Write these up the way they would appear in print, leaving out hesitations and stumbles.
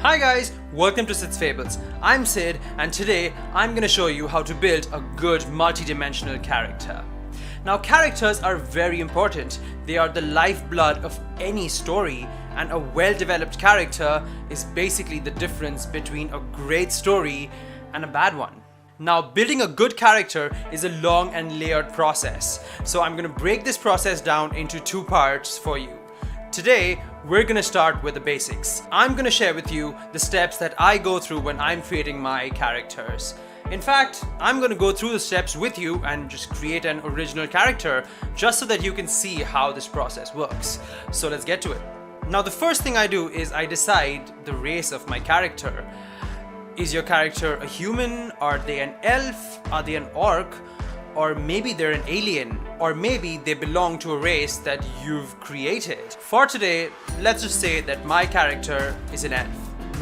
Hi guys, welcome to Sid's Fables. I'm Sid and today I'm going to show you how to build a good multi-dimensional character. Now characters are very important. They are the lifeblood of any story, and a well-developed character is basically the difference between a great story and a bad one. Now building a good character is a long and layered process, so I'm going to break this process down into two parts for you. Today, we're going to start with the basics. I'm going to share with you the steps that I go through when I'm creating my characters. In fact, I'm going to go through the steps with you and just create an original character just so that you can see how this process works. So let's get to it. Now the first thing I do is I decide the race of my character. Is your character a human? Are they an elf? Are they an orc? Or maybe they're an alien, or maybe they belong to a race that you've created. For today, let's just say that my character is an elf.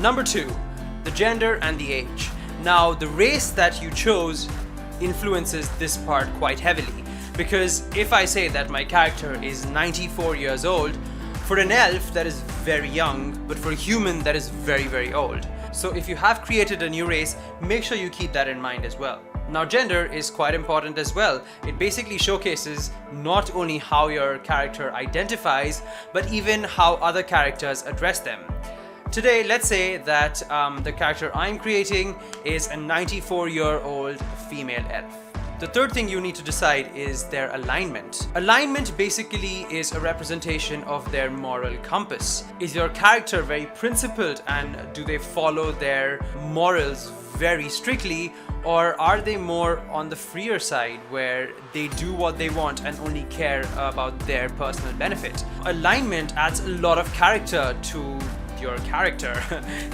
Number 2, the gender and the age. Now, the race that you chose influences this part quite heavily, because if I say that my character is 94 years old, for an elf that is very young, but for a human that is very, very old. So if you have created a new race, make sure you keep that in mind as well. Now gender is quite important as well. It basically showcases not only how your character identifies, but even how other characters address them. Today, let's say that the character I'm creating is a 94-year-old female elf. The third thing you need to decide is their alignment. Alignment basically is a representation of their moral compass. Is your character very principled and do they follow their morals very strictly, or are they more on the freer side where they do what they want and only care about their personal benefit? Alignment adds a lot of character to your character.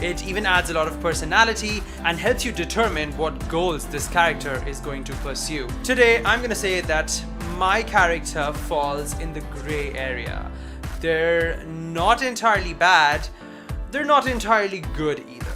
It even adds a lot of personality and helps you determine what goals this character is going to pursue. Today, I'm going to say that my character falls in the gray area. They're not entirely bad, they're not entirely good either.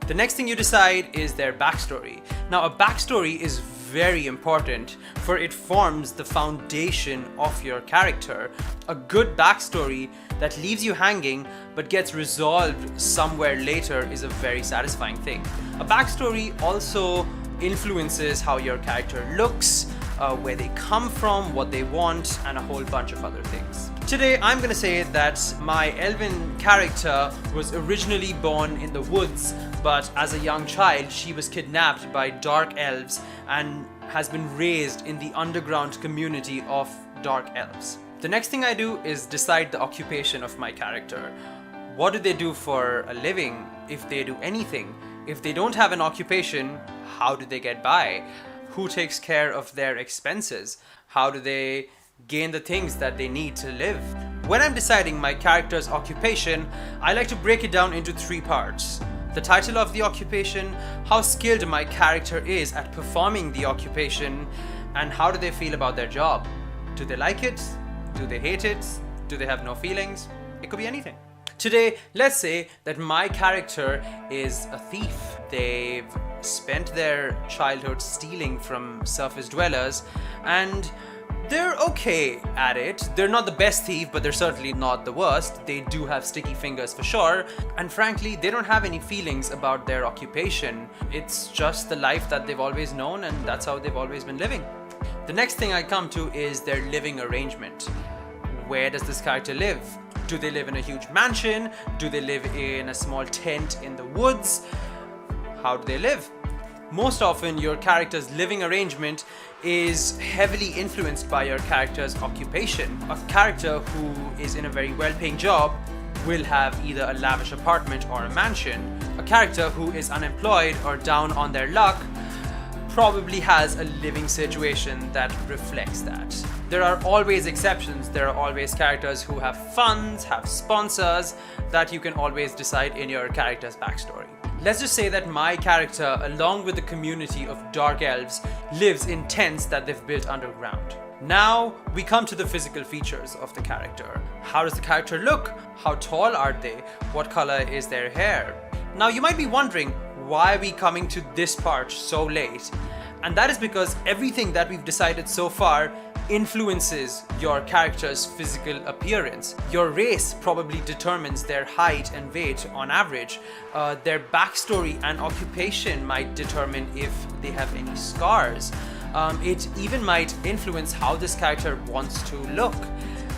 The next thing you decide is their backstory. Now, a backstory is very important, for it forms the foundation of your character. A good backstory that leaves you hanging but gets resolved somewhere later is a very satisfying thing. A backstory also influences how your character looks, where they come from, what they want, and a whole bunch of other things. Today, I'm going to say that my elven character was originally born in the woods, but as a young child, she was kidnapped by dark elves and has been raised in the underground community of dark elves. The next thing I do is decide the occupation of my character. What do they do for a living, if they do anything? If they don't have an occupation, how do they get by? Who takes care of their expenses? How do they gain the things that they need to live? When I'm deciding my character's occupation, I like to break it down into 3 parts. The title of the occupation, how skilled my character is at performing the occupation, and how do they feel about their job? Do they like it? Do they hate it? Do they have no feelings? It could be anything. Today, let's say that my character is a thief. They've spent their childhood stealing from surface dwellers, and they're okay at it. They're not the best thief, but they're certainly not the worst. They do have sticky fingers for sure, and frankly, they don't have any feelings about their occupation. It's just the life that they've always known, and that's how they've always been living. The next thing I come to is their living arrangement. Where does this character live? Do they live in a huge mansion? Do they live in a small tent in the woods? How do they live? Most often, your character's living arrangement is heavily influenced by your character's occupation. A character who is in a very well-paying job will have either a lavish apartment or a mansion. A character who is unemployed or down on their luck probably has a living situation that reflects that. There are always exceptions. There are always characters who have funds, have sponsors, that you can always decide in your character's backstory. Let's just say that my character, along with the community of dark elves, lives in tents that they've built underground. Now we come to the physical features of the character. How does the character look? How tall are they? What color is their hair? Now you might be wondering, why are we coming to this part so late? And that is because everything that we've decided so far influences your character's physical appearance. Your race probably determines their height and weight on average. Their backstory and occupation might determine if they have any scars. It even might influence how this character wants to look.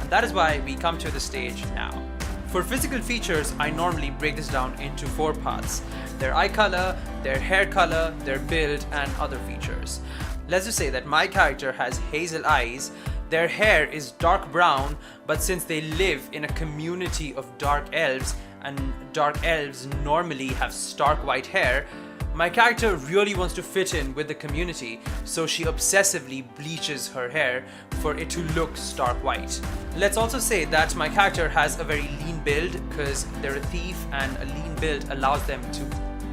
And that is why we come to the stage now. For physical features, I normally break this down into 4 parts: their eye color, their hair color, their build, and other features. Let's just say that my character has hazel eyes, their hair is dark brown, but since they live in a community of dark elves, and dark elves normally have stark white hair, my character really wants to fit in with the community, so she obsessively bleaches her hair for it to look stark white. Let's also say that my character has a very lean build because they're a thief, and a lean build allows them to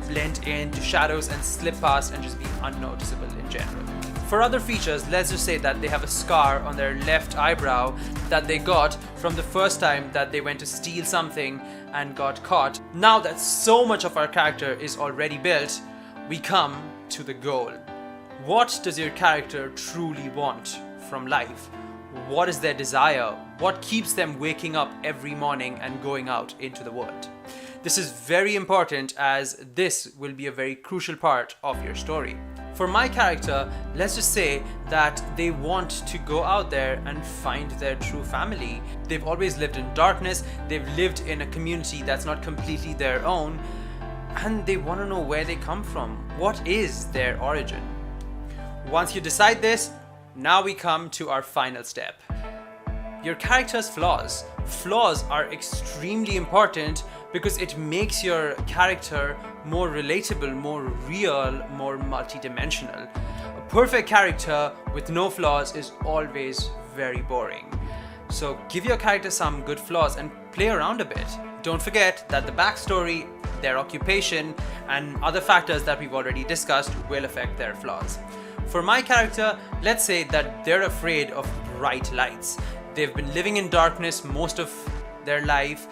blend into shadows and slip past and just be unnoticeable in general. For other features, let's just say that they have a scar on their left eyebrow that they got from the first time that they went to steal something and got caught. Now that so much of our character is already built, we come to the goal. What does your character truly want from life? What is their desire? What keeps them waking up every morning and going out into the world? This is very important as this will be a very crucial part of your story. For my character, let's just say that they want to go out there and find their true family. They've always lived in darkness, they've lived in a community that's not completely their own, and they want to know where they come from. What is their origin? Once you decide this, now we come to our final step. Your character's flaws. Flaws are extremely important because it makes your character more relatable, more real, more multidimensional. A perfect character with no flaws is always very boring. So give your character some good flaws and play around a bit. Don't forget that the backstory, their occupation, and other factors that we've already discussed will affect their flaws. For my character, let's say that they're afraid of bright lights. They've been living in darkness most of their life.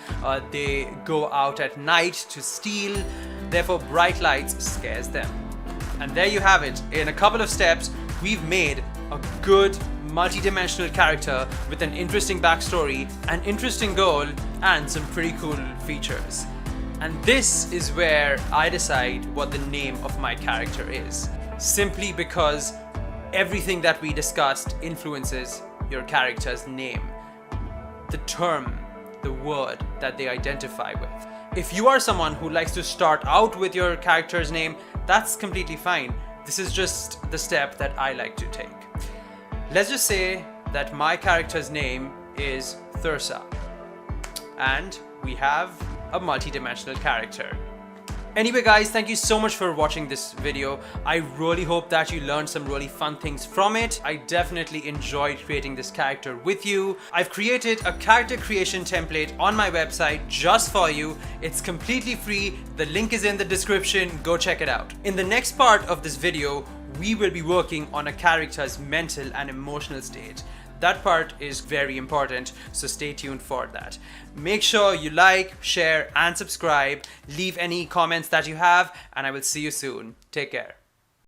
They go out at night to steal, therefore bright lights scares them. And there you have it. In a couple of steps, we've made a good multi-dimensional character with an interesting backstory, an interesting goal, and some pretty cool features. And this is where I decide what the name of my character is. Simply because everything that we discussed influences your character's name, the term, the word that they identify with. If you are someone who likes to start out with your character's name, that's completely fine. This is just the step that I like to take. Let's just say that my character's name is Thursa, and we have a multi-dimensional character. Anyway guys, thank you so much for watching this video. I really hope that you learned some really fun things from it. I definitely enjoyed creating this character with you. I've created a character creation template on my website just for you. It's completely free. The link is in the description. Go check it out. In the next part of this video, we will be working on a character's mental and emotional state. That part is very important, so stay tuned for that. Make sure you like, share, and subscribe. Leave any comments that you have, and I will see you soon. Take care.